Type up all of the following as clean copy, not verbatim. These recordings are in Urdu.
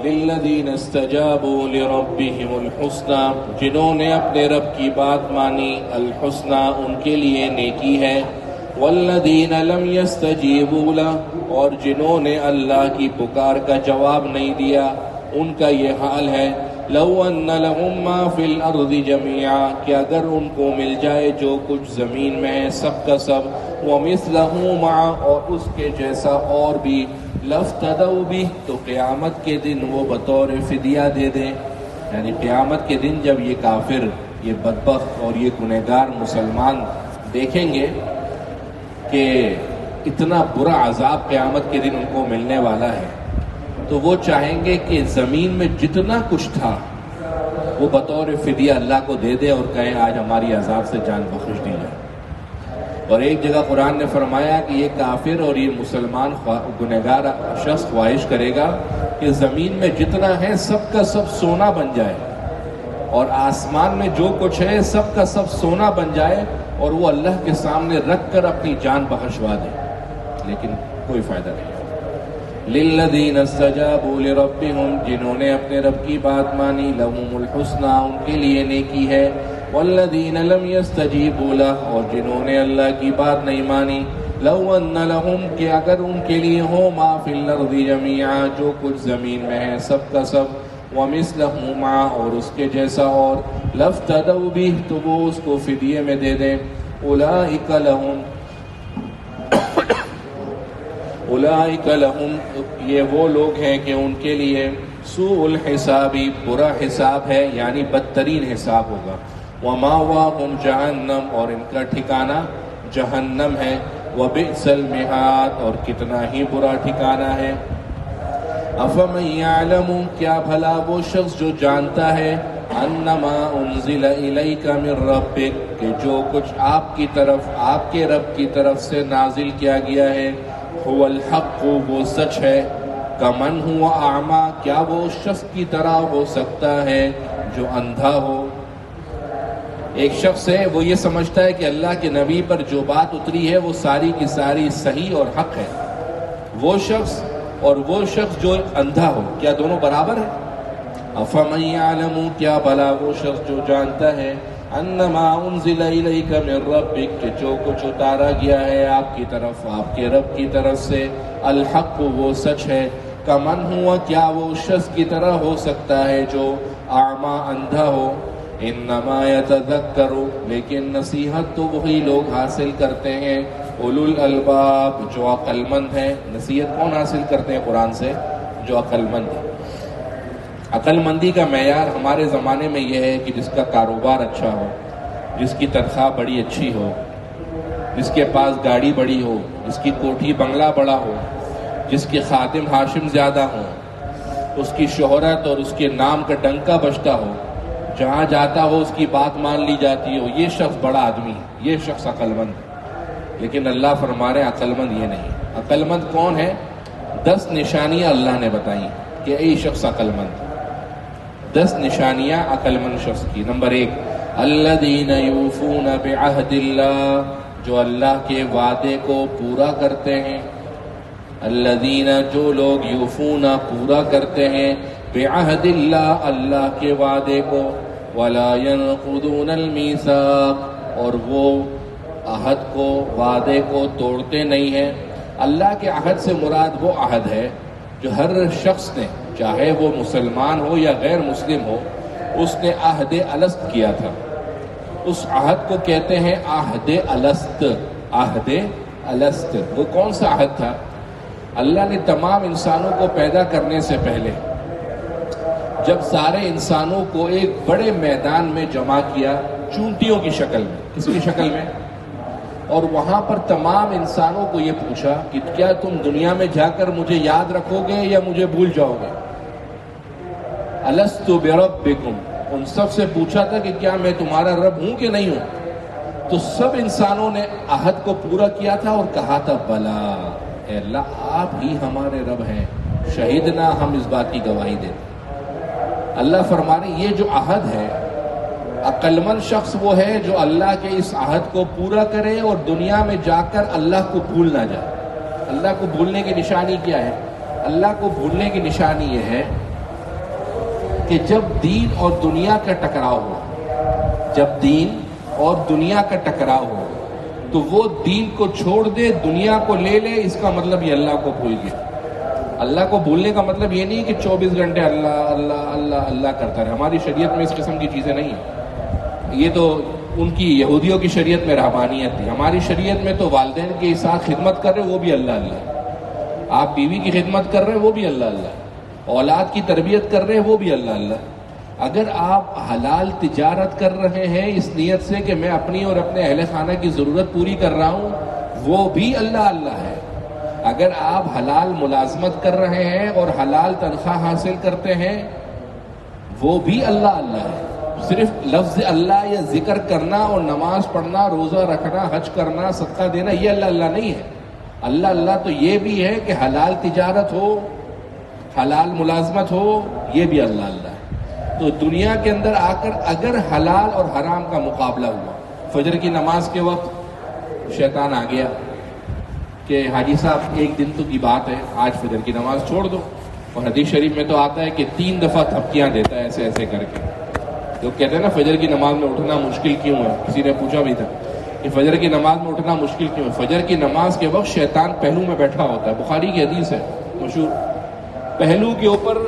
للذین استجابوا لربهم الحسنى، جنہوں نے اپنے رب کی بات مانی، الحسنى ان کے لیے نیکی ہے، والذین لم یستجیبوا لہ، اور جنہوں نے اللہ کی پکار کا جواب نہیں دیا، ان کا یہ حال ہے، لو ان لهم ما فی الارض جميعا، کہ اگر ان کو مل جائے جو کچھ زمین میں ہے سب کا سب، ومثلہ معا، اور اس کے جیسا اور بھی، لافتدوا بہ، تو قیامت کے دن وہ بطور فدیہ دے دیں۔ یعنی قیامت کے دن جب یہ کافر، یہ بدبخت اور یہ گنہگار مسلمان دیکھیں گے کہ اتنا برا عذاب قیامت کے دن ان کو ملنے والا ہے، تو وہ چاہیں گے کہ زمین میں جتنا کچھ تھا وہ بطور فدیہ اللہ کو دے دے اور کہیں آج ہماری عذاب سے جان بخش دی جائے۔ اور ایک جگہ قرآن نے فرمایا کہ یہ کافر اور یہ مسلمان گنہگار شخص خواہش کرے گا کہ زمین میں جتنا ہے سب کا سب سونا بن جائے، اور آسمان میں جو کچھ ہے سب کا سب سونا بن جائے، اور وہ اللہ کے سامنے رکھ کر اپنی جان بخشوا دے، لیکن کوئی فائدہ نہیں۔ للذین استجابوا لربہم، جنہوں نے اپنے رب کی بات مانی، لہم الحسنى ان کے لیے نیکی ہے، والذین لم یستجیبوا لہ، اور جنہوں نے اللہ کی بات نہیں مانی، لو ان لہم، کہ اگر ان کے لیے ہو ما فی الارض جميعا، جو کچھ زمین میں ہے سب کا سب، ومثلہ معا، اور اس کے جیسا اور، لافتدوا بہ، تو وہ اس کو فدیے میں دے دیں، اولئک لہم، اولئک لہم، یہ وہ لوگ ہیں کہ ان کے لیے سوء الحساب، برا حساب ہے، یعنی بدترین حساب ہوگا، ومأواہم جہنم، اور ان کا ٹھکانہ جہنم ہے، وبئس المہاد، اور کتنا ہی برا ٹھکانہ ہے۔ افمن یعلم، کیا بھلا وہ شخص جو جانتا ہے، انما انزل الیک من ربک، کہ جو کچھ آپ کی طرف، آپ کے رب کی طرف سے نازل کیا گیا ہے، هو الحق، وہ سچ ہے، کمن ہوا اعمیٰ، کیا وہ اس شخص کی طرح ہو سکتا ہے جو اندھا ہو۔ ایک شخص ہے وہ یہ سمجھتا ہے کہ اللہ کے نبی پر جو بات اتری ہے وہ ساری کی ساری صحیح اور حق ہے، وہ شخص اور وہ شخص جو اندھا ہو، کیا دونوں برابر ہیں؟ افمن یعلم، کیا بھلا وہ شخص جو جانتا ہے، انما انزل الیک من ربک، کہ جو کچھ اتارا گیا ہے آپ کی طرف، آپ کے رب کی طرف سے، الحق، وہ سچ ہے، کمن ہوا، کیا وہ اس شخص کی طرح ہو سکتا ہے جو اعمیٰ، اندھا ہو۔ انما یتذکر، لیکن نصیحت تو وہی لوگ حاصل کرتے ہیں، اولو الالباب، جو عقل مند ہیں۔ نصیحت کون حاصل کرتے ہیں قرآن سے؟ جو عقل مند ہے۔ عقل مندی کا معیار ہمارے زمانے میں یہ ہے کہ جس کا کاروبار اچھا ہو، جس کی تنخواہ بڑی اچھی ہو، جس کے پاس گاڑی بڑی ہو، جس کی کوٹھی بنگلہ بڑا ہو، جس کے خادم حاشم زیادہ ہوں، اس کی شہرت اور اس کے نام کا ڈنکا بجتا ہو، جہاں جاتا ہو اس کی بات مان لی جاتی ہو، یہ شخص بڑا آدمی ہے، یہ شخص عقل مند ہے۔ لیکن اللہ فرما رہے ہیں عقل مند یہ نہیں۔ عقل مند کون ہے؟ 10 نشانیاں اللہ نے بتائیں کہ اے شخص عقل مند۔ 10 نشانیاں عقل مند شخص کی۔ نمبر 1، الذین یوفون بعہد اللہ، جو اللہ کے وعدے کو پورا کرتے ہیں۔ الذین، جو لوگ یوفون پورا کرتے ہیں، بعہد اللہ، اللہ کے وعدے کو، ولا ينقضون المیثاق، اور وہ عہد کو، وعدے کو توڑتے نہیں ہیں۔ اللہ کے عہد سے مراد وہ عہد ہے جو ہر شخص نے، چاہے وہ مسلمان ہو یا غیر مسلم ہو، اس نے عہد الست کیا تھا۔ اس عہد کو کہتے ہیں عہد الست۔ عہد الست وہ کون سا عہد تھا؟ اللہ نے تمام انسانوں کو پیدا کرنے سے پہلے جب سارے انسانوں کو ایک بڑے میدان میں جمع کیا، چونٹیوں کی شکل میں، کس کی شکل میں؟ اور وہاں پر تمام انسانوں کو یہ پوچھا کہ کیا تم دنیا میں جا کر مجھے یاد رکھو گے یا مجھے بھول جاؤ گے؟ الست بربکم، ان سب سے پوچھا تھا کہ کیا میں تمہارا رب ہوں کہ نہیں ہوں؟ تو سب انسانوں نے عہد کو پورا کیا تھا اور کہا تھا بلا، اے اللہ آپ ہی ہمارے رب ہیں، شہیدنا، ہم اس بات کی گواہی دیتے۔ اللہ فرما رہے یہ جو عہد ہے، عقل مند شخص وہ ہے جو اللہ کے اس عہد کو پورا کرے اور دنیا میں جا کر اللہ کو بھول نہ جائے۔ اللہ کو بھولنے کی نشانی کیا ہے؟ اللہ کو بھولنے کی نشانی یہ ہے کہ جب دین اور دنیا کا ٹکراؤ ہو، جب دین اور دنیا کا ٹکراؤ ہو تو وہ دین کو چھوڑ دے، دنیا کو لے لے، اس کا مطلب یہ اللہ کو بھول گیا۔ اللہ کو بھولنے کا مطلب یہ نہیں کہ 24 گھنٹے اللہ اللہ اللہ اللہ کرتا رہے۔ ہماری شریعت میں اس قسم کی چیزیں نہیں ہیں، یہ تو ان کی یہودیوں کی شریعت میں رحمانیت تھی۔ ہماری شریعت میں تو والدین کے ساتھ خدمت کر رہے وہ بھی اللہ اللہ، آپ بیوی کی خدمت کر رہے ہیں وہ بھی اللہ اللہ، اولاد کی تربیت کر رہے ہیں وہ بھی اللہ اللہ۔ اگر آپ حلال تجارت کر رہے ہیں اس نیت سے کہ میں اپنی اور اپنے اہل خانہ کی ضرورت پوری کر رہا ہوں، وہ بھی اللہ اللہ ہے۔ اگر آپ حلال ملازمت کر رہے ہیں اور حلال تنخواہ حاصل کرتے ہیں، وہ بھی اللہ اللہ ہے۔ صرف لفظ اللہ یا ذکر کرنا اور نماز پڑھنا، روزہ رکھنا، حج کرنا، صدقہ دینا، یہ اللہ اللہ نہیں ہے۔ اللہ اللہ تو یہ بھی ہے کہ حلال تجارت ہو، حلال ملازمت ہو، یہ بھی اللہ اللہ ہے۔ تو دنیا کے اندر آ کر اگر حلال اور حرام کا مقابلہ ہوا، فجر کی نماز کے وقت شیطان آ گیا کہ حاجی صاحب ایک دن تو کی بات ہے، آج فجر کی نماز چھوڑ دو، اور حدیث شریف میں تو آتا ہے کہ 3 دفعہ تھپکیاں دیتا ہے ایسے ایسے کر کے۔ لوگ کہتے ہیں نا فجر کی نماز میں اٹھنا مشکل کیوں ہے، کسی نے پوچھا بھی تھا کہ فجر کی نماز میں اٹھنا مشکل کیوں ہے۔ فجر کی نماز کے وقت شیطان پہلو میں بیٹھا ہوتا ہے، بخاری کی حدیث ہے مشہور، پہلو کے اوپر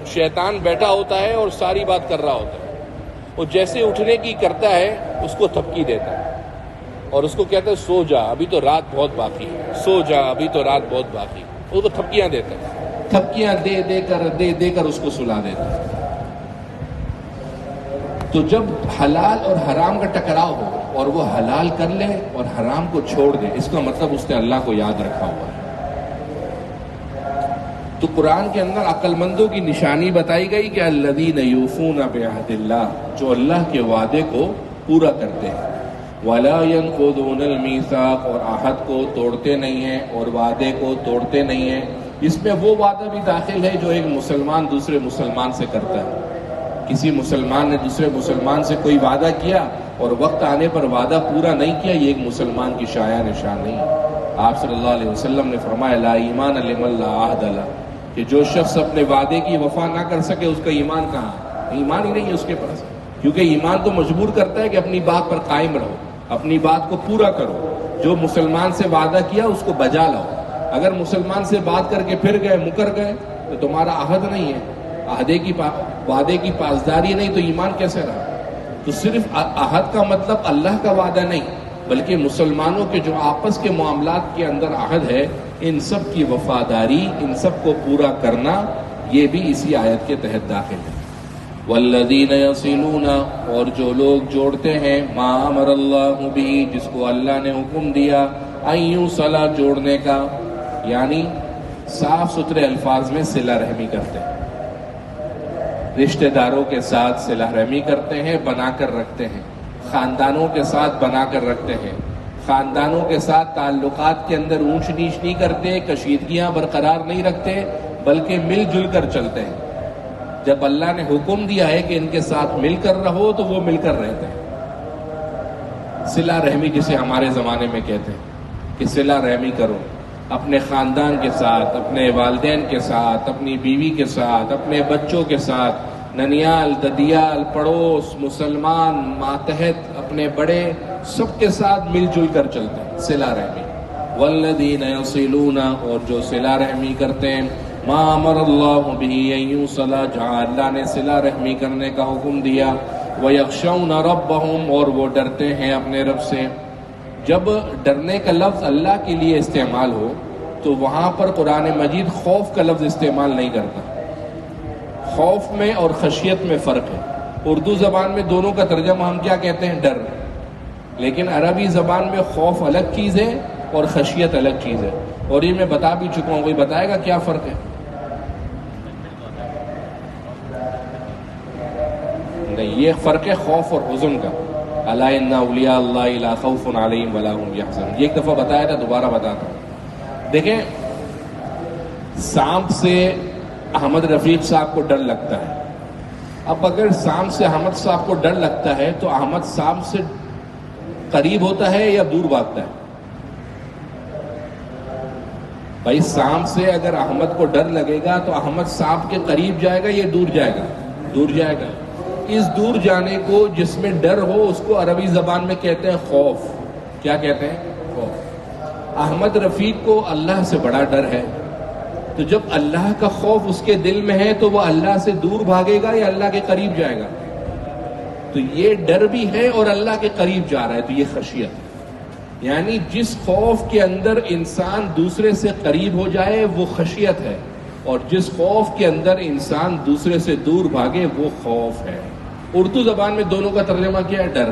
شیطان بیٹھا ہوتا ہے اور ساری بات کر رہا ہوتا ہے، اور جیسے اٹھنے کی کرتا ہے اس کو تھپکی دیتا ہے اور اس کو کہتا ہے سو جا، ابھی تو رات بہت باقی ہے، سو جا، ابھی تو رات بہت باقی ہے، وہ تو تھپکیاں دیتا ہے، تھپکیاں دے کر اس کو سلا دیتا ہے۔ تو جب حلال اور حرام کا ٹکراؤ ہو اور وہ حلال کر لے اور حرام کو چھوڑ دے، اس کا مطلب اس نے اللہ کو یاد رکھا ہوا ہے۔ تو قرآن کے اندر عقل مندوں کی نشانی بتائی گئی کہ الذین یوفون بعہد اللہ، جو اللہ کے وعدے کو پورا کرتے ہیں، ولا ينقضون المیثاق، اور عہد کو توڑتے نہیں ہیں اور وعدے کو توڑتے نہیں ہیں۔ اس میں وہ وعدہ بھی داخل ہے جو ایک مسلمان دوسرے مسلمان سے کرتا ہے۔ کسی مسلمان نے دوسرے مسلمان سے کوئی وعدہ کیا اور وقت آنے پر وعدہ پورا نہیں کیا، یہ ایک مسلمان کی شایع نشان نہیں ہے۔ آپ صلی اللہ علیہ وسلم نے فرمایا لا ایمان لمن لا عہد لہ، کہ جو شخص اپنے وعدے کی وفا نہ کر سکے اس کا ایمان کہاں ہے؟ ایمان ہی نہیں ہے اس کے پاس، کیونکہ ایمان تو مجبور کرتا ہے کہ اپنی بات پر قائم رہو، اپنی بات کو پورا کرو، جو مسلمان سے وعدہ کیا اس کو بجا لاؤ۔ اگر مسلمان سے بات کر کے پھر گئے، مکر گئے، تو تمہارا عہد نہیں ہے، وعدے کی پاسداری نہیں، تو ایمان کیسے رہا؟ تو صرف عہد کا مطلب اللہ کا وعدہ نہیں، بلکہ مسلمانوں کے جو آپس کے معاملات کے اندر عہد ہے، ان سب کی وفاداری، ان سب کو پورا کرنا، یہ بھی اسی آیت کے تحت داخل ہے۔ والذین یصلون، اور جو لوگ جوڑتے ہیں، ما امر اللہ بھی، جس کو اللہ نے حکم دیا، ان یوصل، جوڑنے کا، یعنی صاف ستھرے الفاظ میں صلہ رحمی کرتے ہیں، رشتہ داروں کے ساتھ صلہ رحمی کرتے ہیں، بنا کر رکھتے ہیں، خاندانوں کے ساتھ بنا کر رکھتے ہیں، خاندانوں کے ساتھ تعلقات کے اندر اونچ نیچ نہیں کرتے، کشیدگیاں برقرار نہیں رکھتے، بلکہ مل جل کر چلتے ہیں۔ جب اللہ نے حکم دیا ہے کہ ان کے ساتھ مل کر رہو تو وہ مل کر رہتے ہیں۔ صلہ رحمی جسے ہمارے زمانے میں کہتے ہیں کہ صلہ رحمی کرو، اپنے خاندان کے ساتھ، اپنے والدین کے ساتھ، اپنی بیوی کے ساتھ، اپنے بچوں کے ساتھ، ننیال، ددیال، پڑوس، مسلمان، ماتحت، اپنے بڑے، سب کے ساتھ مل جل کر چلتے ہیں، صلہ رحمی۔ والذین یصلون، اور جو صلہ رحمی کرتے ہیں، ما امر اللہ بہ ان یوصل، جہاں اللہ نے صلہ رحمی کرنے کا حکم دیا، ویخشون ربہم، اور وہ ڈرتے ہیں اپنے رب سے۔ جب ڈرنے کا لفظ اللہ کے لیے استعمال ہو تو وہاں پر قرآن مجید خوف کا لفظ استعمال نہیں کرتا۔ خوف میں اور خشیت میں فرق ہے۔ اردو زبان میں دونوں کا ترجمہ ہم کیا کہتے ہیں؟ ڈر، لیکن عربی زبان میں خوف الگ چیز ہے اور خشیت الگ چیز ہے، اور یہ میں بتا بھی چکا ہوں، کوئی بتائے گا کیا فرق ہے؟ نہیں، یہ فرق ہے خوف اور حزن کا۔ الا ان اولیاء اللہ لا خوف علیہم ولا هم یحزنون، یہ ایک دفعہ بتایا تھا، دوبارہ بتاتا ہوں۔ دیکھیں، سانپ سے احمد رفیق صاحب کو ڈر لگتا ہے۔ اب اگر سانپ سے احمد صاحب کو ڈر لگتا ہے تو احمد سانپ سے قریب ہوتا ہے یا دور بھاگتا ہے؟ بھائی سانپ سے اگر احمد کو ڈر لگے گا تو احمد سانپ کے قریب جائے گا یا دور جائے گا؟ دور جائے گا۔ اس دور جانے کو جس میں ڈر ہو اس کو عربی زبان میں کہتے ہیں خوف۔ کیا کہتے ہیں؟ خوف۔ احمد رفیق کو اللہ سے بڑا ڈر ہے، تو جب اللہ کا خوف اس کے دل میں ہے تو وہ اللہ سے دور بھاگے گا یا اللہ کے قریب جائے گا؟ تو یہ ڈر بھی ہے اور اللہ کے قریب جا رہا ہے، تو یہ خشیت ہے۔ یعنی جس خوف کے اندر انسان دوسرے سے قریب ہو جائے وہ خشیت ہے، اور جس خوف کے اندر انسان دوسرے سے دور بھاگے وہ خوف ہے۔ اردو زبان میں دونوں کا ترجمہ کیا ہے؟ ڈر۔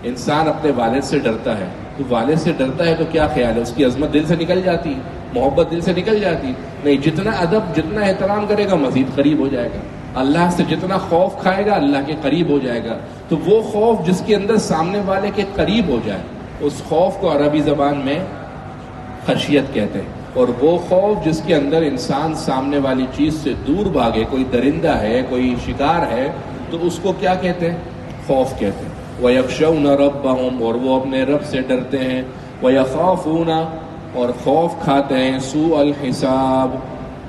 انسان اپنے والد سے ڈرتا ہے، تو والد سے ڈرتا ہے تو کیا خیال ہے؟ اس کی عظمت دل سے نکل جاتی، محبت دل سے نکل جاتی؟ نہیں، جتنا ادب جتنا احترام کرے گا مزید قریب ہو جائے گا۔ اللہ سے جتنا خوف کھائے گا اللہ کے قریب ہو جائے گا۔ تو وہ خوف جس کے اندر سامنے والے کے قریب ہو جائے اس خوف کو عربی زبان میں خشیت کہتے ہیں، اور وہ خوف جس کے اندر انسان سامنے والی چیز سے دور بھاگے، کوئی درندہ ہے، کوئی شکار ہے، تو اس کو کیا کہتے ہیں؟ خوف کہتے ہیں۔ وَيَخْشَوْنَ رَبَّهُمْ، اور وہ اپنے رب سے ڈرتے ہیں۔ وَيَخَافُونَ، اور خوف کھاتے ہیں، سوء الحساب،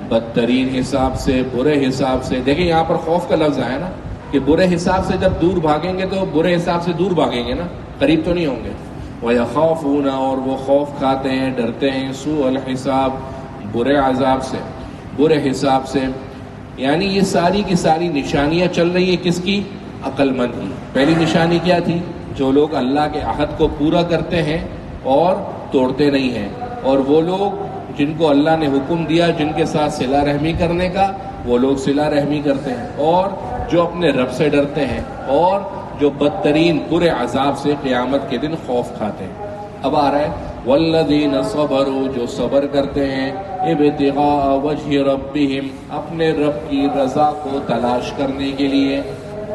بدترین حساب سے، برے حساب سے۔ دیکھیں یہاں پر خوف کا لفظ آیا نا، کہ برے حساب سے جب دور بھاگیں گے تو برے حساب سے دور بھاگیں گے نا، قریب تو نہیں ہوں گے۔ وَيَخَافُونَ، اور وہ خوف کھاتے ہیں، ڈرتے ہیں، سوء الحساب، برے عذاب سے، برے حساب سے۔ یعنی یہ ساری کی ساری نشانیاں چل رہی ہیں کس کی؟ عقل مند کی۔ پہلی نشانی کیا تھی؟ جو لوگ اللہ کے عہد کو پورا کرتے ہیں اور توڑتے نہیں ہیں، اور وہ لوگ جن کو اللہ نے حکم دیا جن کے ساتھ صلہ رحمی کرنے کا وہ لوگ صلہ رحمی کرتے ہیں، اور جو اپنے رب سے ڈرتے ہیں، اور جو بدترین برے عذاب سے قیامت کے دن خوف کھاتے ہیں۔ اب آ رہا ہے والذین صبروا، جو صبر کرتے ہیں، ابتغاء وجہ ربہم، اپنے رب کی رضا کو تلاش کرنے کے لیے۔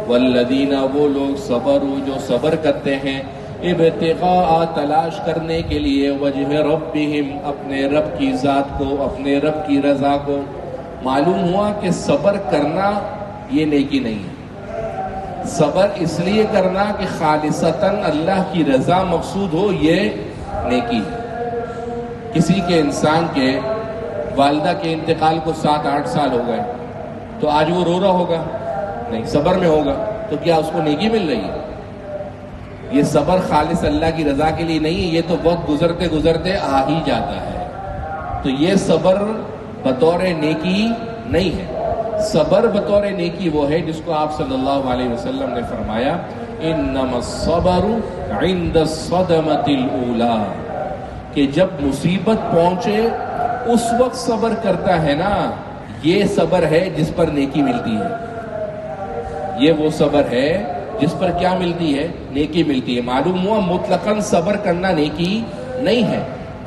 والذین، وہ لوگ صبروا، جو صبر کرتے ہیں، ابتغاء، تلاش کرنے کے لیے، وجہ ربہم، اپنے رب کی ذات کو، اپنے رب کی رضا کو۔ معلوم ہوا کہ صبر کرنا یہ نیکی نہیں ہے۔ صبر اس لیے کرنا کہ خالصتاً اللہ کی رضا مقصود ہو، یہ نیکی ہے۔ کسی کے انسان کے والدہ کے انتقال کو 7-8 سال ہو گئے، تو آج وہ رو رہا ہوگا؟ نہیں، صبر میں ہوگا، تو کیا اس کو نیکی مل رہی ہے؟ یہ صبر خالص اللہ کی رضا کے لیے نہیں ہے، یہ تو وقت گزرتے گزرتے آ ہی جاتا ہے۔ تو یہ صبر بطور نیکی نہیں ہے۔ صبر بطور نیکی وہ ہے جس کو آپ صلی اللہ علیہ وسلم نے فرمایا انما الصبر عند الصدمۃ الاولی، کہ جب مصیبت پہنچے اس وقت صبر کرتا ہے نا، یہ صبر ہے جس پر نیکی ملتی ہے۔ یہ وہ صبر ہے جس پر کیا ملتی ہے؟ نیکی ملتی ہے۔ معلوم ہوا مطلقاً صبر کرنا نیکی نہیں ہے۔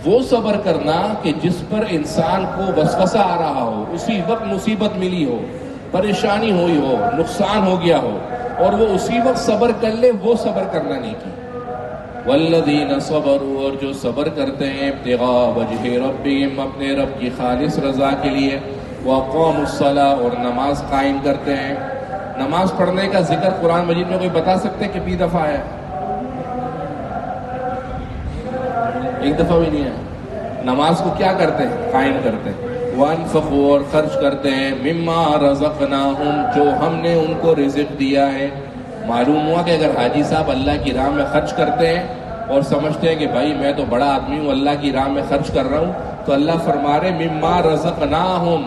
وہ صبر کرنا کہ جس پر انسان کو وسوسہ آ رہا ہو، اسی وقت مصیبت ملی ہو، پریشانی ہوئی ہو، نقصان ہو گیا ہو، اور وہ اسی وقت صبر کر لے، وہ صبر کرنا نیکی۔ والذین صبروا، اور جو صبر کرتے ہیں، ابتغاء وجہ ربہم، اپنے رب کی خالص رضا کے لیے، واقاموا الصلاۃ، اور نماز قائم کرتے ہیں۔ نماز پڑھنے کا ذکر قرآن مجید میں کوئی بتا سکتے کتنی دفعہ ہے؟ ایک دفعہ بھی نہیں ہے۔ نماز کو کیا کرتے ہیں؟ قائم کرتے ہیں۔ وَأَنفِقُوا، اور خرچ کرتے ہیں، مِمَّا رَزَقْنَاهُمْ، جو ہم نے ان کو رزق دیا ہے۔ معلوم ہوا کہ اگر حاجی صاحب اللہ کی راہ میں خرچ کرتے ہیں اور سمجھتے ہیں کہ بھائی میں تو بڑا آدمی ہوں، اللہ کی راہ میں خرچ کر رہا ہوں، تو اللہ فرما رہے مِمَّا رَزَقْنَاهُمْ،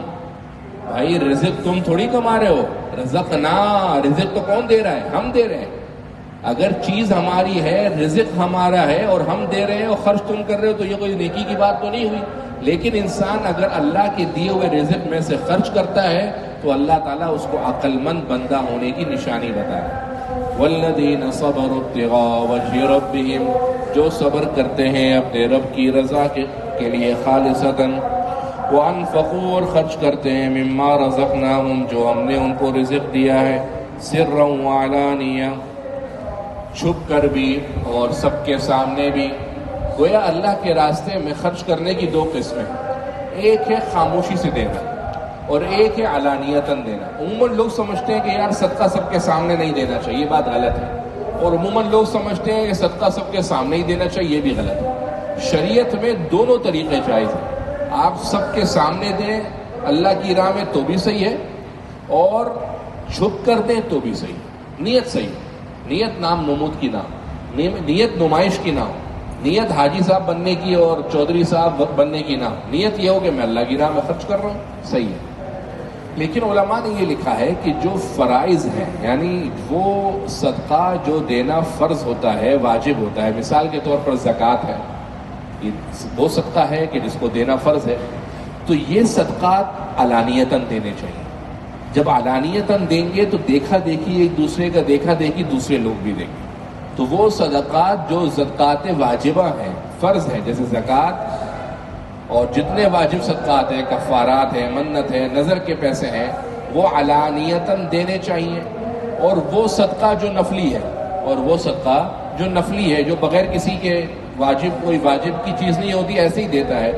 بھائی رزق تم تھوڑی کما رہے ہو، رزقنا، رزق تو کون دے رہا ہے؟ ہم دے رہے ہیں۔ اگر چیز ہماری ہے، رزق ہمارا ہے اور ہم دے رہے ہیں اور خرچ تم کر رہے ہو، تو یہ کوئی نیکی کی بات تو نہیں ہوئی۔ لیکن انسان اگر اللہ کے دیے ہوئے رزق میں سے خرچ کرتا ہے تو اللہ تعالیٰ اس کو عقل مند بندہ ہونے کی نشانی بتائے۔ والذین صبروا ابتغاء وجہ ربہم، جو صبر کرتے ہیں اپنے رب کی رضا کے لیے خالصتاً، وَأَنفِقُوا، اور خرچ کرتے ہیں، مِمَّا رَزَقْنَاهُمْ، جو ہم نے ان کو رزق دیا ہے، سِرًّا وَعَلَانِيَةً، چھپ کر بھی اور سب کے سامنے بھی۔ گویا اللہ کے راستے میں خرچ کرنے کی 2 قسمیں، ایک ہے خاموشی سے دینا اور ایک ہے علانیتاً دینا۔ عموماً لوگ سمجھتے ہیں کہ یار صدقہ سب کے سامنے نہیں دینا چاہیے، یہ بات غلط ہے، اور عموماً لوگ سمجھتے ہیں کہ صدقہ سب کے سامنے ہی دینا چاہیے، یہ بھی غلط ہے۔ شریعت میں دونوں طریقے جائز ہیں۔ آپ سب کے سامنے دیں اللہ کی راہ میں تو بھی صحیح ہے، اور چھپ کر دیں تو بھی صحیح، نیت صحیح، نیت نام نمود کی نہ ہو، نیت نمائش کی نہ ہو، نیت حاجی صاحب بننے کی اور چودھری صاحب بننے کی نہ ہو، نیت یہ ہو کہ میں اللہ کی راہ میں خرچ کر رہا ہوں، صحیح ہے۔ لیکن علماء نے یہ لکھا ہے کہ جو فرائض ہیں، یعنی وہ صدقہ جو دینا فرض ہوتا ہے، واجب ہوتا ہے، مثال کے طور پر زکوٰۃ ہے، یہ وہ صدقہ ہے کہ جس کو دینا فرض ہے، تو یہ صدقات علانیتاً دینے چاہیے۔ جب علانیتاً دیں گے تو دیکھا دیکھی ایک دوسرے کا دیکھا دیکھی دوسرے لوگ بھی دیں گے، تو وہ صدقات جو صدقات واجبہ ہیں، فرض ہیں، جیسے زکوٰۃ اور جتنے واجب صدقات ہیں، کفارات ہیں، منت ہے، نظر کے پیسے ہیں، وہ علانیتاً دینے چاہیے۔ اور وہ صدقہ جو نفلی ہے، اور وہ صدقہ جو نفلی ہے، جو بغیر کسی کے کوئی واجب کی چیز نہیں ہوتی، ایسے ہی دیتا ہے،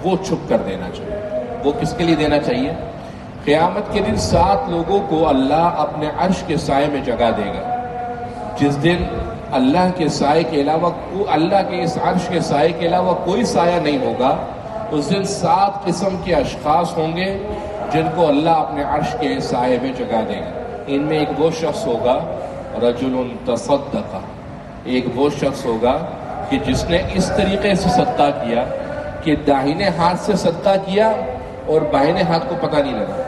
وہ چھپ کر دینا چاہیے۔ وہ کس کے لیے دینا چاہیے؟ قیامت کے دن 7 لوگوں کو اللہ اپنے عرش کے سائے میں جگہ دے گا، جس دن اللہ کے سائے کے علاوہ اللہ کے اس عرش کے سائے کے علاوہ کوئی سایہ نہیں ہوگا۔ اس دن 7 قسم کے اشخاص ہوں گے جن کو اللہ اپنے عرش کے سائے میں جگہ دے گا۔ ان میں ایک وہ شخص ہوگا رجل تصدق، ایک وہ شخص ہوگا کہ جس نے اس طریقے سے صدقہ کیا کہ داہنے ہاتھ سے صدقہ کیا اور بائیں ہاتھ کو پتہ نہیں لگا۔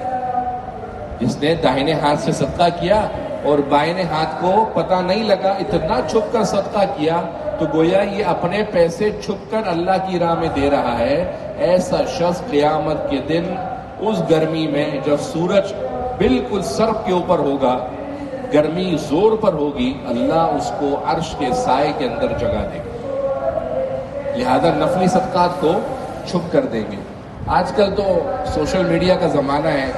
جس نے داہنے ہاتھ سے صدقہ کیا اور بائیں ہاتھ کو پتہ نہیں لگا، اتنا چھپ کر صدقہ کیا تو گویا یہ اپنے پیسے چھپ کر اللہ کی راہ میں دے رہا ہے۔ ایسا شخص قیامت کے دن اس گرمی میں جب سورج بالکل سر کے اوپر ہوگا، گرمی زور پر ہوگی، اللہ اس کو عرش کے سائے کے اندر جگہ دے گا۔ لہذا نفلی صدقات کو چھپ کر دیں گے۔ آج کل تو سوشل میڈیا کا زمانہ ہے،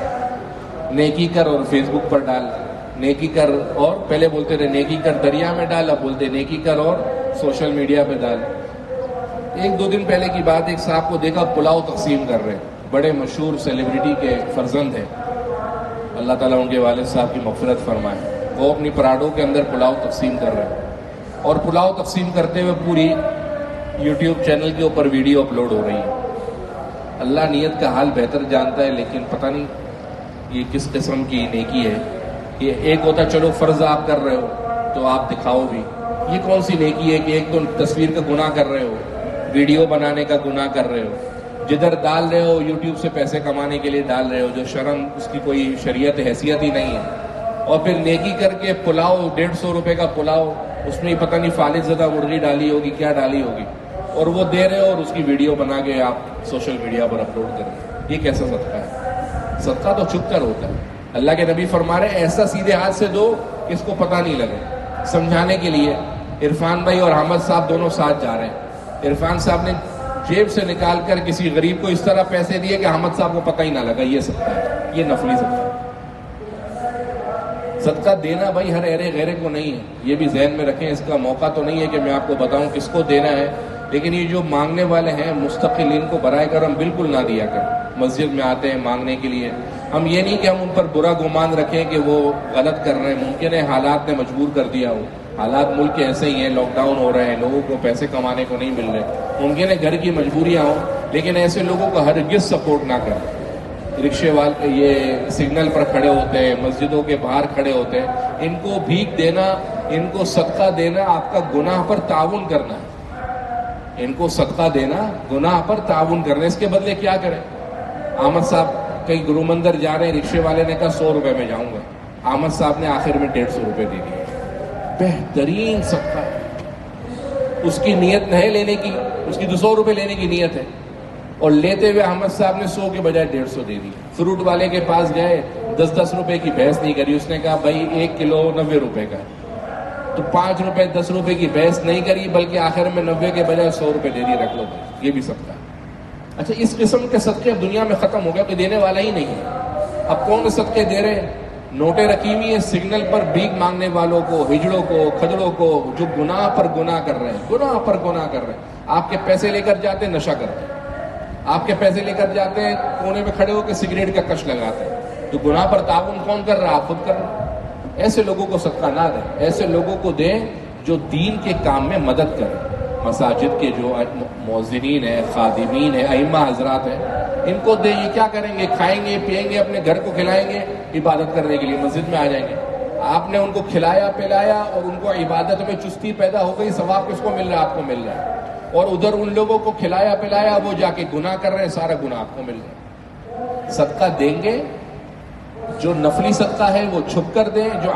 نیکی کر اور فیس بک پر ڈال، نیکی کر، اور پہلے بولتے رہے نیکی کر دریا میں ڈال، اب بولتے نیکی کر اور سوشل میڈیا پہ ڈال۔ 1-2 دن پہلے کی بات، ایک صاحب کو دیکھا پلاؤ تقسیم کر رہے، بڑے مشہور سیلیبریٹی کے فرزند ہیں، اللہ تعالیٰ ان کے والد صاحب کی مغفرت فرمائے، وہ اپنی پراڈو کے اندر پلاؤ تقسیم کر رہے ہیں، اور پلاؤ تقسیم کرتے ہوئے پوری یوٹیوب چینل کے اوپر ویڈیو اپلوڈ ہو رہی ہے۔ اللہ نیت کا حال بہتر جانتا ہے، لیکن پتہ نہیں یہ کس قسم کی نیکی ہے۔ یہ ایک ہوتا چلو فرض آپ کر رہے ہو تو آپ دکھاؤ بھی، یہ کون سی نیکی ہے کہ ایک تو تصویر کا گناہ کر رہے ہو، ویڈیو بنانے کا گناہ کر رہے ہو، جدھر ڈال رہے ہو یوٹیوب سے پیسے کمانے کے لیے ڈال رہے ہو، جو شرم اس کی کوئی شریعت حیثیت ہی نہیں ہے، اور پھر نیکی کر کے پلاؤ 150 روپے کا پلاؤ، اس میں پتہ نہیں فالج زدہ مرغی ڈالی ہوگی، کیا ڈالی ہوگی، اور وہ دے رہے ہو اور اس کی ویڈیو بنا کے آپ سوشل میڈیا پر اپلوڈ کر رہے ہیں۔ یہ کیسا صدقہ ہے؟ صدقہ تو چھپ کر ہوتا ہے۔ اللہ کے نبی فرما رہے ایسا سیدھے ہاتھ سے دو کہ اس کو پتہ نہیں لگے۔ سمجھانے کے لیے عرفان بھائی اور احمد صاحب دونوں ساتھ جا رہے ہیں، عرفان صاحب نے جیب سے نکال کر کسی غریب کو اس طرح پیسے دیے کہ احمد صاحب کو پتہ ہی نہ لگا، یہ صدقہ ہے، یہ نفلی صدقہ ہے۔ صدقہ دینا بھائی ہر ایرے غیرے کو نہیں ہے، یہ بھی ذہن میں رکھیں، اس کا موقع تو نہیں ہے کہ میں آپ کو بتاؤں کس کو دینا ہے، لیکن یہ جو مانگنے والے ہیں مستقل، ان کو برائے کرم بالکل نہ دیا کریں۔ مسجد میں آتے ہیں مانگنے کے لیے، ہم یہ نہیں کہ ہم ان پر برا گمان رکھیں کہ وہ غلط کر رہے ہیں، ممکن ہے حالات نے مجبور کر دیا ہو، حالات ملک کے ایسے ہی ہیں، لاک ڈاؤن ہو رہے ہیں، لوگوں کو پیسے کمانے کو نہیں مل رہے، ممکن ہے گھر کی مجبوریاں ہوں، لیکن ایسے لوگوں کو ہرگز سپورٹ نہ کریں۔ رکشے والے یہ سگنل پر کھڑے ہوتے ہیں، مسجدوں کے باہر کھڑے ہوتے ہیں، ان کو بھیک دینا، ان کو صدقہ دینا آپ کا گناہ پر تعاون کرنا ہے۔ ان کو صدقہ دینا گناہ پر تعاون کرنا، اس کے بدلے کیا کریں؟ احمد صاحب کہیں گرو مندر جا رہے ہیں، رکشے والے نے کہا 100 روپے میں جاؤں گا، احمد صاحب نے آخر میں 150 روپے دے دیے۔ بہترین صدقہ ہے، اس کی نیت نہیں لینے کی، اس کی 200 روپے لینے کی نیت ہے، اور لیتے ہوئے احمد صاحب نے 100 کے بجائے 150 دے دی۔ فروٹ والے کے پاس گئے، 10 روپے کی بحث نہیں کری، اس نے کہا بھائی 1 کلو 90 روپے کا ہے، تو 5 روپے 10 روپے کی بحث نہیں کری، بلکہ آخر میں 90 کے بجائے 100 روپے دے دی، رکھ لو بھائی، یہ بھی صدقہ ہے۔ اچھا، اس قسم کے صدقے دنیا میں ختم ہو گیا، کوئی دینے والا ہی نہیں ہے۔ اب کون صدقے دے رہے ہیں؟ نوٹیں رکھی ہوئی ہیں سگنل پر بھیک مانگنے والوں کو، ہجڑوں کو، کھجڑوں کو، جو گناہ پر گناہ کر رہے ہیں، گناہ پر گناہ کر رہے ہیں۔ آپ کے پیسے لے کر جاتے ہیں، نشہ کرتے ہیں، آپ کے پیسے لے کر جاتے ہیں، کونے میں کھڑے ہو کے سگریٹ کا کش لگاتے ہیں، تو گناہ پر تعاون کون کر رہا ہے؟ آپ خود کر رہے ہیں۔ ایسے لوگوں کو صدقہ نہ دیں، ایسے لوگوں کو دیں جو دین کے کام میں مدد کریں۔ مساجد کے جو مؤذنین ہیں، خادمین ہیں، ائمہ حضرات ہیں، ان کو دیں۔ یہ کیا کریں گے؟ کھائیں گے، پیئیں گے، اپنے گھر کو کھلائیں گے، عبادت کرنے کے لیے مسجد میں آ جائیں گے. آپ نے ان کو کھلایا پلایا اور ان کو عبادت میں چستی پیدا ہو گئی، ثواب کس کو مل رہا ہے؟ آپ کو مل رہا ہے. اور ادھر ان لوگوں کو کھلایا پلایا، وہ جا کے گناہ کر رہے ہیں، سارا گناہ آپ کو مل رہا ہے. صدقہ دیں گے، جو نفلی صدقہ ہے وہ چھپ کر دیں، جو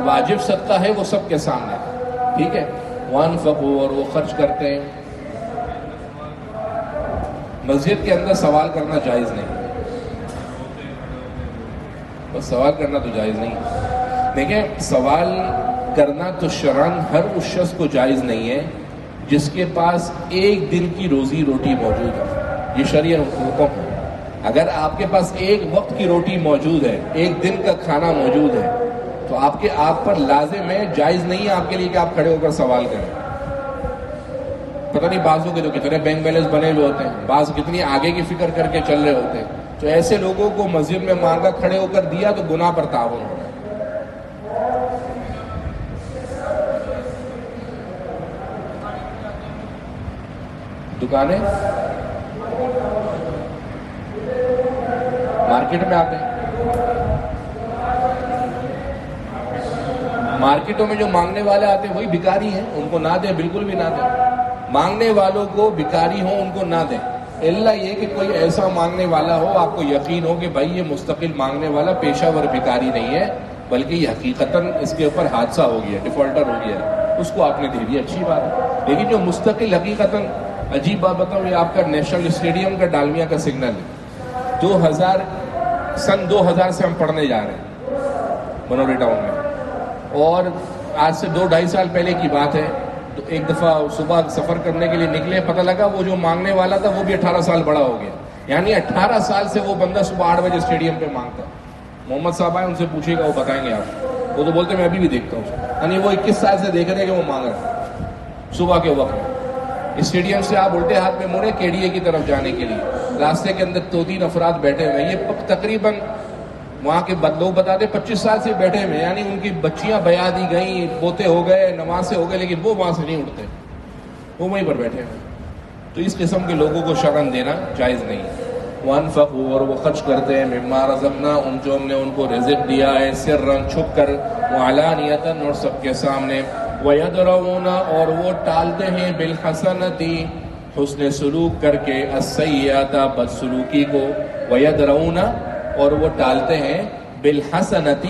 واجب صدقہ ہے وہ سب کے سامنے. ٹھیک ہے. وانفقوا، اور وہ خرچ کرتے ہیں. مسجد کے اندر سوال کرنا جائز نہیں، بس سوال کرنا تو جائز نہیں. دیکھیں، سوال کرنا تو شرعاً ہر اس شخص کو جائز نہیں ہے جس کے پاس ایک دن کی روزی روٹی موجود ہے. یہ شرعی حکم ہے. اگر آپ کے پاس ایک وقت کی روٹی موجود ہے، ایک دن کا کھانا موجود ہے، تو آپ پر لازم ہے، جائز نہیں ہے آپ کے لیے کہ آپ کھڑے ہو کر سوال کریں. پتہ نہیں بعضوں کے تو کتنے بینک بیلنس بنے ہوئے ہوتے ہیں، بعض کتنی آگے کی فکر کر کے چل رہے ہوتے ہیں. تو ایسے لوگوں کو مسجد میں مانگا کھڑے ہو کر دیا تو گناہ پر تعاون ہو رہا ہے. دکانیں مارکیٹ میں آتے ہیں. مارکیٹوں میں جو مانگنے والے آتے ہیں وہی بھکاری ہیں، ان کو نہ دیں، بالکل بھی نہ دیں. مانگنے والوں کو بھکاری ہوں ان کو نہ دیں، الا یہ کہ کوئی ایسا مانگنے والا ہو آپ کو یقین ہو کہ بھائی یہ مستقل مانگنے والا پیشہ ور بھکاری نہیں ہے، بلکہ یہ حقیقتاً اس کے اوپر حادثہ ہو گیا، ڈیفالٹر ہو گیا ہے، اس کو آپ نے دے دیا، اچھی بات ہے. لیکن جو مستقل حقیقتاً، عجیب بات بتاؤں، یہ آپ کا نیشنل اسٹیڈیم کا ڈالمیا کا سگنل ہے. سن 2000 سے ہم پڑھنے جا رہے ہیں منوری ٹاؤن میں، اور آج سے 2-2.5 سال پہلے کی بات ہے. تو ایک دفعہ صبح سفر کرنے کے لیے نکلے، پتہ لگا وہ جو مانگنے والا تھا وہ بھی 18 سال بڑا ہو گیا. یعنی 18 سال سے وہ بندہ صبح 8 بجے اسٹیڈیم پہ مانگتا ہے. محمد صاحب آئے، ان سے پوچھے گا، وہ بتائیں گے آپ. وہ تو بولتے میں ابھی بھی دیکھتا ہوں. یعنی وہ 21 سال سے دیکھ رہے کہ وہ مانگ رہا ہے صبح کے وقت میں. اسٹیڈیم سے آپ الٹے ہاتھ میں مڑے KDA کی طرف جانے کے لیے، راستے کے اندر 2-3 افراد بیٹھے ہوئے. یہ تقریباً وہاں کے لوگ بتاتے 25 سال سے بیٹھے ہوئے، یعنی ان کی بچیاں بیاہ دی گئیں، پوتے ہو گئے، نمازیں ہو گئے، لیکن وہ وہاں سے نہیں اٹھتے، وہ وہیں پر بیٹھے ہیں. تو اس قسم کے لوگوں کو شرعاً دینا جائز نہیں ہے. وانفقوا، اور وہ خرچ کرتے ہیں، مما رزقناہم، جو ہم نے ان کو رزق دیا ہے، سرًا، چھپ کر، وعلانیۃً، اور سب کے سامنے، ویدرؤون، اور وہ ٹالتے ہیں، بالحسنۃ، حسن سلوک کر کے، السیئۃ، بدسلوکی کو، ویدرؤون، اور وہ ٹالتے ہیں، بالحسنۃ،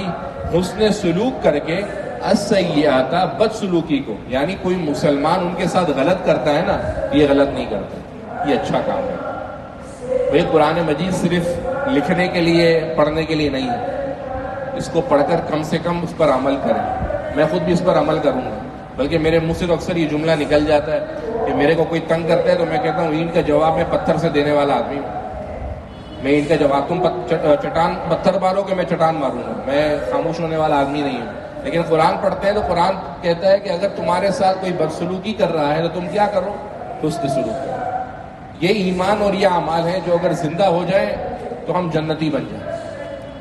حسن سلوک کر کے، السیئۃ، بدسلوکی کو. یعنی کوئی مسلمان ان کے ساتھ غلط کرتا ہے نا، یہ غلط نہیں کرتا، یہ اچھا کام ہے. بھئی قرآن مجید صرف لکھنے کے لیے، پڑھنے کے لیے نہیں ہے. اس کو پڑھ کر کم سے کم اس پر عمل کریں. میں خود بھی اس پر عمل کروں گا، بلکہ میرے منہ سے تو اکثر یہ جملہ نکل جاتا ہے کہ میرے کو کوئی تنگ کرتا ہے تو میں کہتا ہوں اینٹ کا جواب میں پتھر سے دینے والا آدمی ہوں. میں اینٹ کا جواب، تم چٹان پتھر مارو کہ میں چٹان ماروں گا، میں خاموش ہونے والا آدمی نہیں ہوں. لیکن قرآن پڑھتے ہیں تو قرآن کہتا ہے کہ اگر تمہارے ساتھ کوئی بدسلوکی کر رہا ہے تو تم کیا کرو؟ حسن سلوک کرو. یہ ایمان اور یہ اعمال ہیں جو اگر زندہ ہو جائیں تو ہم جنتی بن جائیں.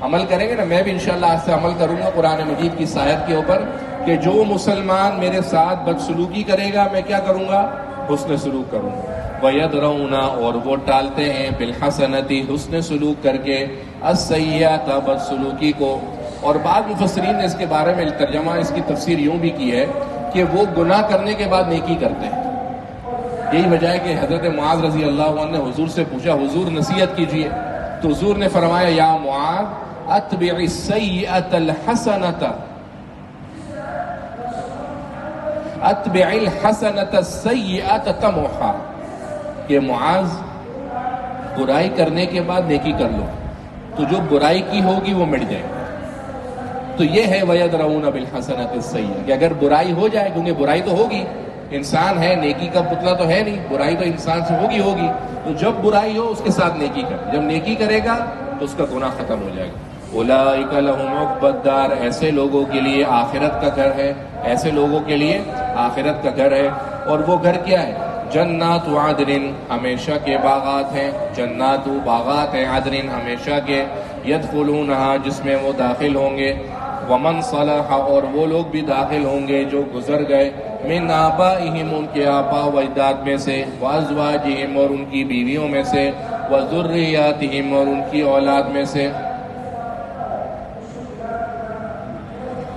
عمل کریں گے نا. میں بھی انشاءاللہ آج سے عمل کروں گا قرآن مجید کی سایت کے اوپر کہ جو مسلمان میرے ساتھ بدسلوکی کرے گا میں کیا کروں گا؟ حسن سلوک کروں گا. وَيَدْرَؤُونَ، اور وہ ٹالتے ہیں، بِالْحَسَنَةِ، حسن سلوک کر کے، السَّيِّئَةَ، بدسلوکی کو. اور بعض مفسرین نے اس کے بارے میں ترجمہ، اس کی تفسیر یوں بھی کی ہے کہ وہ گناہ کرنے کے بعد نیکی کرتے ہیں. یہی وجہ ہے کہ حضرت معاذ رضی اللہ عنہ نے حضور سے پوچھا، حضور نصیحت کیجئے، تو حضور نے فرمایا، یا معاذ، اتبع السیئۃ الحسنۃ، اتبع الحسنۃ السیئۃ تمحا، کہ معاذ برائی کرنے کے بعد نیکی کر لو تو جو برائی کی ہوگی وہ مٹ جائے. تو یہ ہے وَيَدْرَؤُونَ بِالْحَسَنَةِ السَّيِّئَةِ، کہ اگر برائی ہو جائے، کیونکہ برائی تو ہوگی، انسان ہے، نیکی کا پتلا تو ہے نہیں، برائی تو انسان سے ہوگی، تو جب برائی ہو اس کے ساتھ نیکی کرے. جب نیکی کرے گا تو اس کا گناہ ختم ہو جائے گا. اولئک لہم عقبی الدار، ایسے لوگوں کے لیے آخرت کا گھر ہے، ایسے لوگوں کے لیے آخرت کا گھر ہے. اور وہ گھر کیا ہے؟ جنات عدن، ہمیشہ کے باغات ہیں. جنات باغات ہیں، عدن ہمیشہ کے، یدخلونہا، جس میں وہ داخل ہوں گے، ومن صلح، اور وہ لوگ بھی داخل ہوں گے جو گزر گئے، من آبائہم، ان کے آبا و اجداد میں سے، وازواجہم، اور ان کی بیویوں میں سے، وذریاتہم، اور ان کی اولاد میں سے.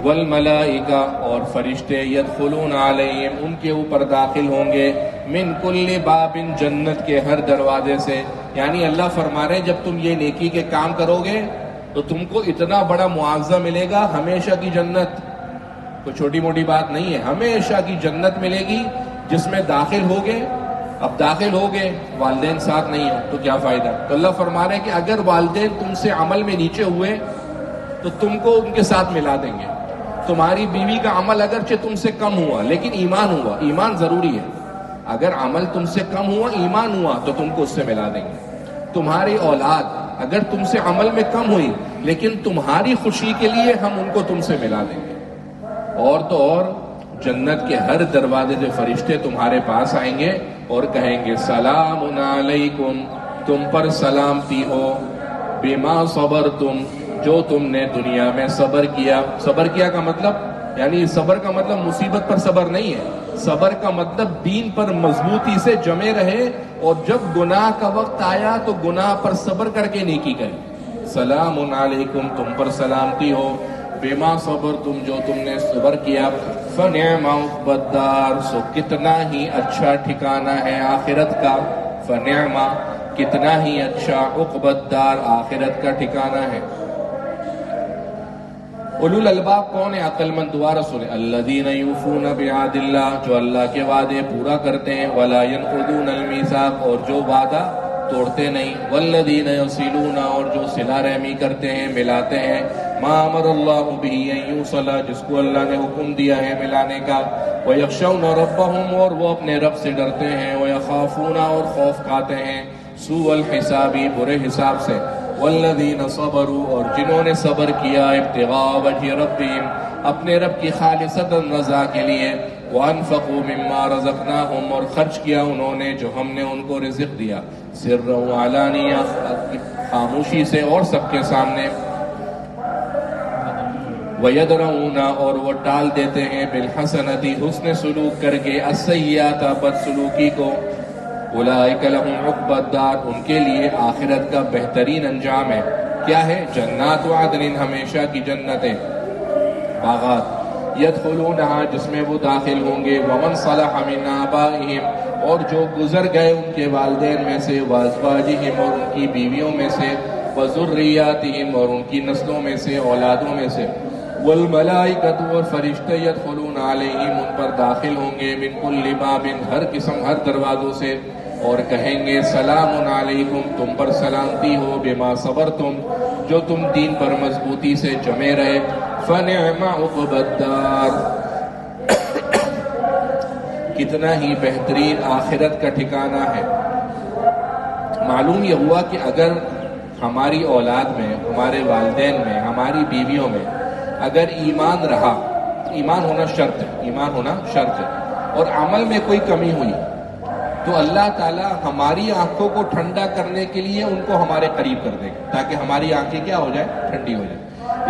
والملائکہ اور فرشتے یدخلون علیہم ان کے اوپر داخل ہوں گے من کل باب جنت کے ہر دروازے سے. یعنی اللہ فرما رہے ہیں جب تم یہ نیکی کے کام کرو گے تو تم کو اتنا بڑا معاوضہ ملے گا, ہمیشہ کی جنت, کوئی چھوٹی موٹی بات نہیں ہے, ہمیشہ کی جنت ملے گی جس میں داخل ہوگے. اب داخل ہوگے والدین ساتھ نہیں ہو تو کیا فائدہ. تو اللہ فرما رہے ہیں کہ اگر والدین تم سے عمل میں نیچے ہوئے تو تم کو ان کے ساتھ ملا دیں گے. تمہاری بیوی کا عمل اگرچہ تم سے کم ہوا لیکن ایمان ہوا, ایمان ضروری ہے. اگر عمل تم سے کم ہوا, ایمان ہوا, تو تم کو اس سے ملا دیں گے. تمہاری اولاد اگر تم سے عمل میں کم ہوئی لیکن تمہاری خوشی کے لیے ہم ان کو تم سے ملا دیں گے. اور تو اور جنت کے ہر دروازے سے فرشتے تمہارے پاس آئیں گے اور کہیں گے سلام علیکم, تم پر سلامتی ہو, بما صبرتم, جو تم نے دنیا میں صبر کیا. صبر کیا کا مطلب یعنی صبر کا مطلب مصیبت پر صبر نہیں ہے. صبر کا مطلب دین پر مضبوطی سے جمے رہے اور جب گناہ کا وقت آیا تو گناہ پر صبر کر کے نیکی کریں. سلام علیکم, تم پر سلامتی ہو, بما صبر, تم جو تم نے صبر کیا. فنعم عقبی الدار, سو کتنا ہی اچھا ٹھکانہ ہے آخرت کا. فنعم, کتنا ہی اچھا, عقبی الدار, آخرت کا ٹھکانہ ہے. اولو الالباب کون ہے؟ عقل مند. دوبارہ سنیں, الذین یوفون بعہد اللہ, جو اللہ کے وعدے پورا کرتے ہیں. ولا ینقضون المیثاق, اور جو وعدہ توڑتے نہیں. والذین یصلون, اور جو صلہ رحمی کرتے ہیں, ملاتے ہیں. ما امر اللہ بہ ان یوصل, جس کو اللہ نے حکم دیا ہے ملانے کا. ویخشون ربہم, اور وہ اپنے رب سے ڈرتے ہیں. ویخافون, اور خوف کھاتے ہیں. سوء الحساب, برے حساب سے. والذین صبروا, اور جنہوں نے صبر کیا. ابتغاء وجہ ربہم, اپنے رب کی خالصتا رضا کے لیے. وانفقوا مما رزقناہم, اور خرچ کیا انہوں نے جو ہم نے ان کو رزق دیا. سرا وعلانیہ, خاموشی سے اور سب کے سامنے. وَيَدْرَؤُونَ, اور وہ ٹال دیتے ہیں. بِالْحَسَنَةِ, حسن سلوک کر کے. السَّيِّئَةَ, بد سلوکی کو. اولئک لہم عقبی الدار, ان کے لیے آخرت کا بہترین انجام ہے. کیا ہے؟ جنات عدن, ہمیشہ کی جنتیں, باغات. یدخلونہا, جس میں وہ داخل ہوں گے. ومن صلح من آبائہم, اور جو گزر گئے ان کے والدین میں سے. وازواجہم, اور ان کی بیویوں میں سے. وذریاتہم, اور ان کی نسلوں میں سے, اولادوں میں سے. والملائکۃ, اور فرشتے. یدخلون علیہم, ان پر داخل ہوں گے. من کل باب, ہر قسم, ہر دروازوں سے. اور کہیں گے سلام علیکم, تم پر سلامتی ہو. بما صبرتم, جو تم دین پر مضبوطی سے جمے رہے. فنعم عقبی الدار, کتنا ہی بہترین آخرت کا ٹھکانہ ہے. معلوم یہ ہوا کہ اگر ہماری اولاد میں, ہمارے والدین میں, ہماری بیویوں میں اگر ایمان رہا, ایمان ہونا شرط ہے, ایمان ہونا شرط ہے, اور عمل میں کوئی کمی ہوئی تو اللہ تعالیٰ ہماری آنکھوں کو ٹھنڈا کرنے کے لیے ان کو ہمارے قریب کر دے گا تاکہ ہماری آنکھیں کیا ہو جائے, ٹھنڈی ہو جائے.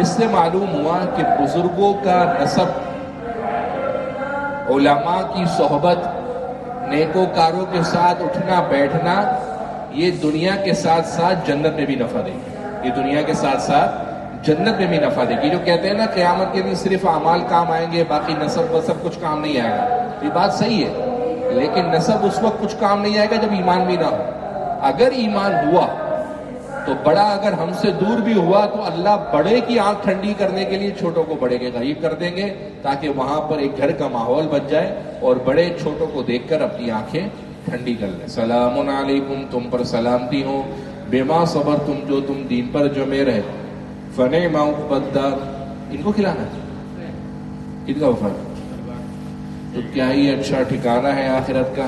اس سے معلوم ہوا کہ بزرگوں کا نسب, علماء کی صحبت, نیکوکاروں کے ساتھ اٹھنا بیٹھنا, یہ دنیا کے ساتھ ساتھ جنت میں بھی نفع دے گی. یہ دنیا کے ساتھ ساتھ جنت میں بھی نفع دے گی. جو کہتے ہیں نا قیامت کے دن صرف اعمال کام آئیں گے, باقی نسب وسب کچھ کام نہیں آئے گا, یہ بات صحیح ہے, لیکن نسب اس وقت کچھ کام نہیں آئے گا جب ایمان بھی نہ ہو. اگر ایمان ہوا تو بڑا اگر ہم سے دور بھی ہوا تو اللہ بڑے کی آنکھ ٹھنڈی کرنے کے لیے چھوٹوں کو بڑے کے قریب کر دیں گے تاکہ وہاں پر ایک گھر کا ماحول بن جائے اور بڑے چھوٹوں کو دیکھ کر اپنی آنکھیں ٹھنڈی کر لیں. سلام علیکم, تم پر سلامتی ہو. بما صبر, تم جو تم دین پر جمے رہے. فنعم عقبی الدار, ان کو کھلانا ہے, ان کا وفا, تو کیا ہی اچھا ٹھکانہ ہے آخرت کا.